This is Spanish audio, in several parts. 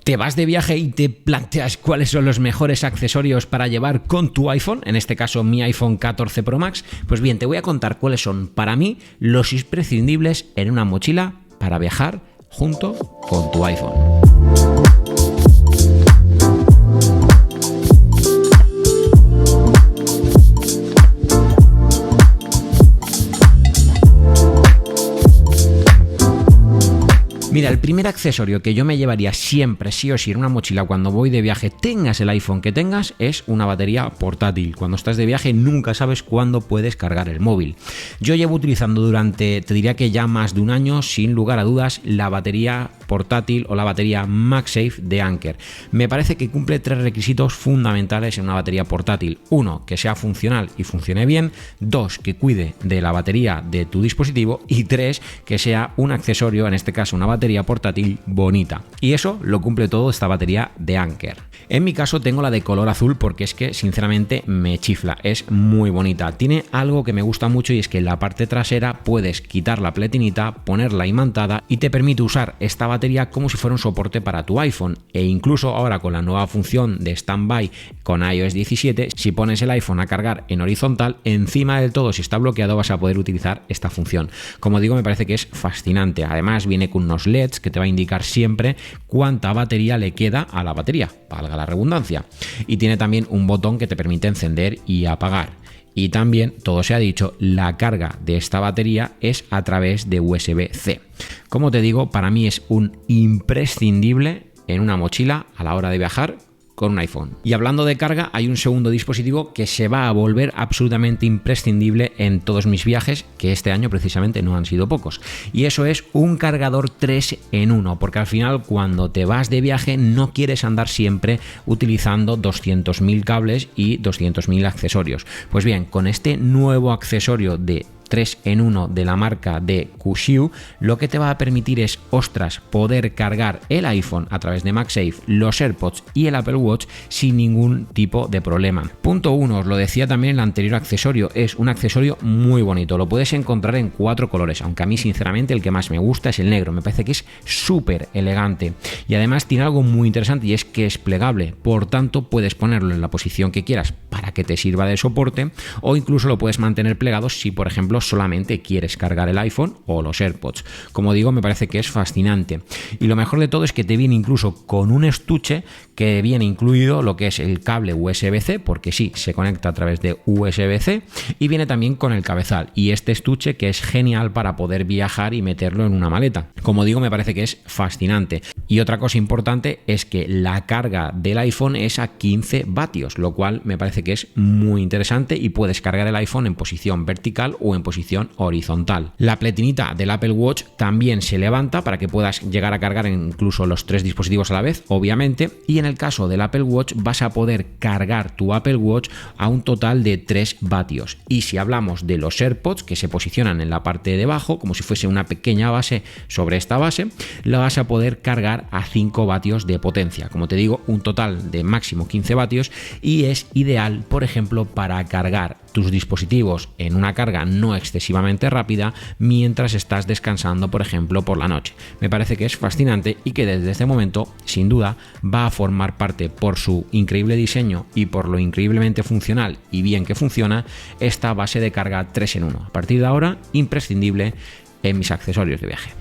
¿Te vas de viaje y te planteas cuáles son los mejores accesorios para llevar con tu iPhone? En este caso, mi iPhone 14 Pro Max. Pues bien, te voy a contar cuáles son para mí los imprescindibles en una mochila para viajar junto con tu iPhone. Mira, el primer accesorio que yo me llevaría siempre, sí o sí, en una mochila cuando voy de viaje, tengas el iPhone que tengas, es una batería portátil. Cuando estás de viaje nunca sabes cuándo puedes cargar el móvil. Yo llevo utilizando durante, te diría que ya más de un año, sin lugar a dudas, la batería portátil o la batería MagSafe de Anker. Me parece que cumple tres requisitos fundamentales en una batería portátil. Uno, que sea funcional y funcione bien. Dos, que cuide de la batería de tu dispositivo. Y tres, que sea un accesorio, en este caso una batería portátil bonita. Y eso lo cumple todo esta batería de Anker. En mi caso tengo la de color azul porque es que sinceramente me chifla, es muy bonita. Tiene algo que me gusta mucho y es que en la parte trasera puedes quitar la pletinita, ponerla imantada y te permite usar esta batería como si fuera un soporte para tu iPhone. E incluso ahora con la nueva función de standby con iOS 17, si pones el iPhone a cargar en horizontal, encima del todo, si está bloqueado, vas a poder utilizar esta función. Como digo, me parece que es fascinante. Además viene con unos LEDs que te va a indicar siempre cuánta batería le queda a la batería, valga la redundancia. Y tiene también un botón que te permite encender y apagar. Y también, todo se ha dicho, la carga de esta batería es a través de USB-C. Como te digo, para mí es un imprescindible en una mochila a la hora de viajar con un iPhone. Y hablando de carga, hay un segundo dispositivo que se va a volver absolutamente imprescindible en todos mis viajes, que este año precisamente no han sido pocos. Y eso es un cargador 3 en 1, porque al final cuando te vas de viaje no quieres andar siempre utilizando 200.000 cables y 200.000 accesorios. Pues bien, con este nuevo accesorio de 3 en 1 de la marca de Qihoo, lo que te va a permitir es, ostras, poder cargar el iPhone a través de MagSafe, los AirPods y el Apple Watch sin ningún tipo de problema. Punto 1, os lo decía también en el anterior accesorio, es un accesorio muy bonito, lo puedes encontrar en 4 colores, aunque a mí sinceramente el que más me gusta es el negro, me parece que es súper elegante y además tiene algo muy interesante y es que es plegable, por tanto puedes ponerlo en la posición que quieras para que te sirva de soporte o incluso lo puedes mantener plegado si por ejemplo solamente quieres cargar el iPhone o los AirPods. Como digo, me parece que es fascinante. Y lo mejor de todo es que te viene incluso con un estuche que viene incluido lo que es el cable USB-C, porque sí, se conecta a través de USB-C y viene también con el cabezal. Y este estuche que es genial para poder viajar y meterlo en una maleta. Como digo, me parece que es fascinante. Y otra cosa importante es que la carga del iPhone es a 15 vatios, lo cual me parece que es muy interesante y puedes cargar el iPhone en posición vertical o en posición horizontal. La pletinita del Apple Watch también se levanta para que puedas llegar a cargar incluso los 3 dispositivos a la vez, obviamente, y en el caso del Apple Watch vas a poder cargar tu Apple Watch a un total de 3 vatios. Y si hablamos de los AirPods, que se posicionan en la parte de abajo, como si fuese una pequeña base sobre esta base, la vas a poder cargar a 5 vatios de potencia. Como te digo, un total de máximo 15 vatios y es ideal, por ejemplo, para cargar tus dispositivos en una carga no excesivamente rápida mientras estás descansando, por ejemplo, por la noche. Me parece que es fascinante y que desde este momento, sin duda, va a formar parte, por su increíble diseño y por lo increíblemente funcional y bien que funciona, esta base de carga 3 en 1. A partir de ahora, imprescindible en mis accesorios de viaje.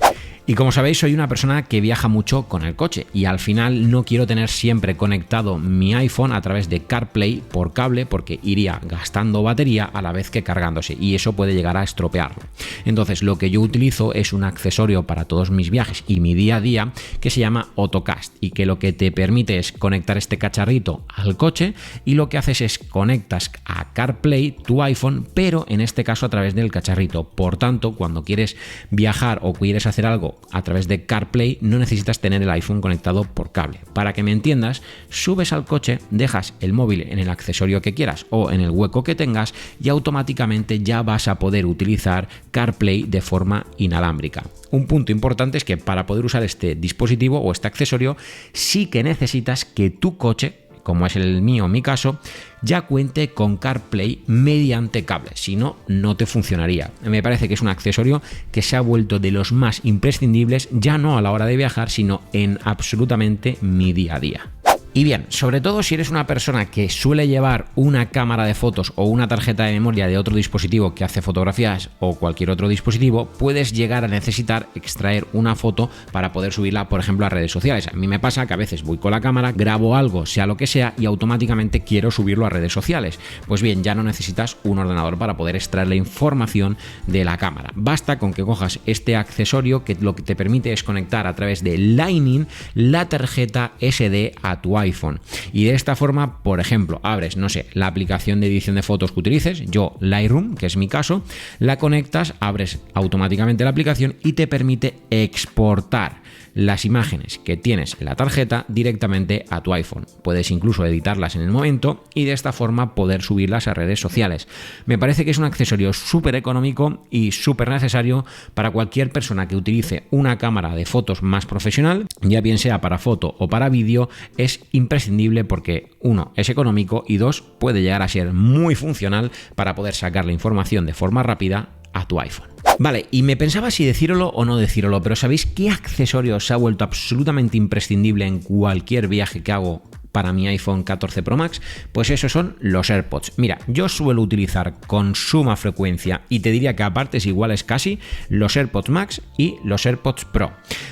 Y como sabéis, soy una persona que viaja mucho con el coche y al final no quiero tener siempre conectado mi iPhone a través de CarPlay por cable porque iría gastando batería a la vez que cargándose y eso puede llegar a estropearlo. Entonces lo que yo utilizo es un accesorio para todos mis viajes y mi día a día que se llama Autocast y que lo que te permite es conectar este cacharrito al coche y lo que haces es conectas a CarPlay tu iPhone, pero en este caso a través del cacharrito. Por tanto, cuando quieres viajar o quieres hacer algo a través de CarPlay no necesitas tener el iPhone conectado por cable. Para que me entiendas, subes al coche, dejas el móvil en el accesorio que quieras o en el hueco que tengas y automáticamente ya vas a poder utilizar CarPlay de forma inalámbrica. Un punto importante es que para poder usar este dispositivo o este accesorio sí que necesitas que tu coche como es el mío, en mi caso, ya cuente con CarPlay mediante cable, si no, no te funcionaría. Me parece que es un accesorio que se ha vuelto de los más imprescindibles, ya no a la hora de viajar, sino en absolutamente mi día a día. Y bien, sobre todo si eres una persona que suele llevar una cámara de fotos o una tarjeta de memoria de otro dispositivo que hace fotografías o cualquier otro dispositivo, puedes llegar a necesitar extraer una foto para poder subirla, por ejemplo, a redes sociales. A mí me pasa que a veces voy con la cámara, grabo algo, sea lo que sea, y automáticamente quiero subirlo a redes sociales. Pues bien, ya no necesitas un ordenador para poder extraer la información de la cámara. Basta con que cojas este accesorio que lo que te permite es conectar a través de Lightning la tarjeta SD a tu iPhone, y de esta forma, por ejemplo, abres, no sé, la aplicación de edición de fotos que utilices, yo Lightroom, que es mi caso, la conectas, abres automáticamente la aplicación y te permite exportar las imágenes que tienes en la tarjeta directamente a tu iPhone. Puedes incluso editarlas en el momento y de esta forma poder subirlas a redes sociales. Me parece que es un accesorio súper económico y súper necesario para cualquier persona que utilice una cámara de fotos más profesional, ya bien sea para foto o para vídeo. Es imprescindible porque, uno, es económico y dos, puede llegar a ser muy funcional para poder sacar la información de forma rápida a tu iPhone. Vale, y me pensaba si decíroslo o no decíroslo, pero ¿sabéis qué accesorio se ha vuelto absolutamente imprescindible en cualquier viaje que hago para mi iPhone 14 Pro Max? Pues esos son los AirPods. Mira, yo suelo utilizar con suma frecuencia, y te diría que a partes iguales casi, los AirPods Max y los AirPods Pro.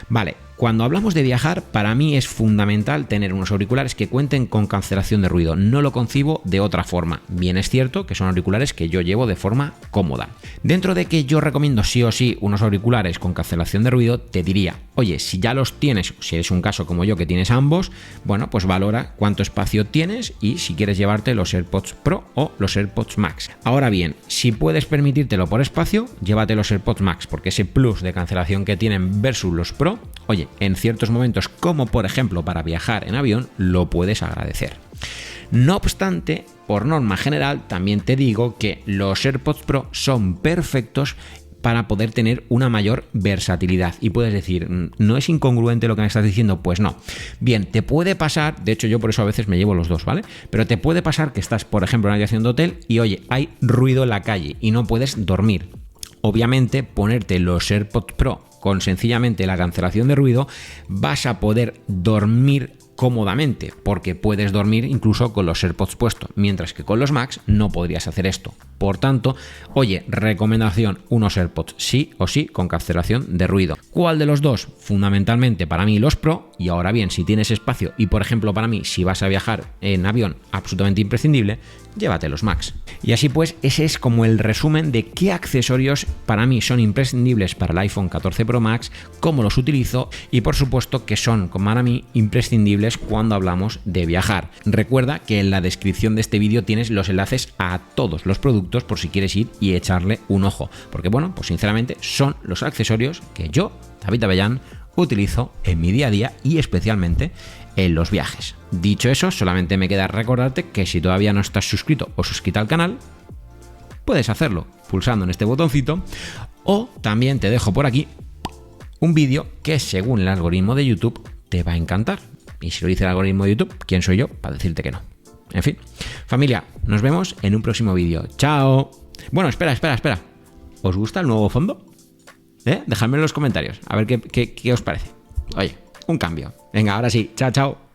Vale. Cuando hablamos de viajar, para mí es fundamental tener unos auriculares que cuenten con cancelación de ruido. No lo concibo de otra forma. Bien es cierto que son auriculares que yo llevo de forma cómoda. Dentro de que yo recomiendo sí o sí unos auriculares con cancelación de ruido, te diría, oye, si ya los tienes, si eres un caso como yo que tienes ambos, bueno, pues valora cuánto espacio tienes y si quieres llevarte los AirPods Pro o los AirPods Max. Ahora bien, si puedes permitírtelo por espacio, llévate los AirPods Max, porque ese plus de cancelación que tienen versus los Pro, oye, en ciertos momentos, como por ejemplo para viajar en avión, lo puedes agradecer. No obstante, por norma general, también te digo que los AirPods Pro son perfectos para poder tener una mayor versatilidad. Y puedes decir, ¿no es incongruente lo que me estás diciendo? Pues no. Bien, te puede pasar, de hecho yo por eso a veces me llevo los dos, ¿vale? Pero te puede pasar que estás, por ejemplo, en una habitación de hotel y oye, hay ruido en la calle y no puedes dormir. Obviamente, ponerte los AirPods Pro con sencillamente la cancelación de ruido, vas a poder dormir cómodamente, porque puedes dormir incluso con los AirPods puestos, mientras que con los Max no podrías hacer esto. Por tanto, oye, recomendación, unos AirPods sí o sí con cancelación de ruido. ¿Cuál de los dos? Fundamentalmente para mí los Pro, y ahora bien, si tienes espacio y por ejemplo para mí, si vas a viajar en avión absolutamente imprescindible, llévate los Max. Y así pues, ese es como el resumen de qué accesorios para mí son imprescindibles para el iPhone 14 Pro Max, cómo los utilizo y por supuesto que son para mí imprescindibles cuando hablamos de viajar. Recuerda que en la descripción de este vídeo tienes los enlaces a todos los productos por si quieres ir y echarle un ojo, porque bueno, pues sinceramente son los accesorios que yo, David Avellán, utilizo en mi día a día y especialmente en los viajes. Dicho eso, solamente me queda recordarte que si todavía no estás suscrito o suscrita al canal, puedes hacerlo pulsando en este botoncito, o también te dejo por aquí un vídeo que según el algoritmo de YouTube te va a encantar. Y si lo dice el algoritmo de YouTube, ¿quién soy yo para decirte que no? En fin, familia, nos vemos en un próximo vídeo. ¡Chao! Bueno, espera. ¿Os gusta el nuevo fondo? Dejadme en los comentarios, a ver qué os parece. Oye, un cambio. Venga, ahora sí. Chao.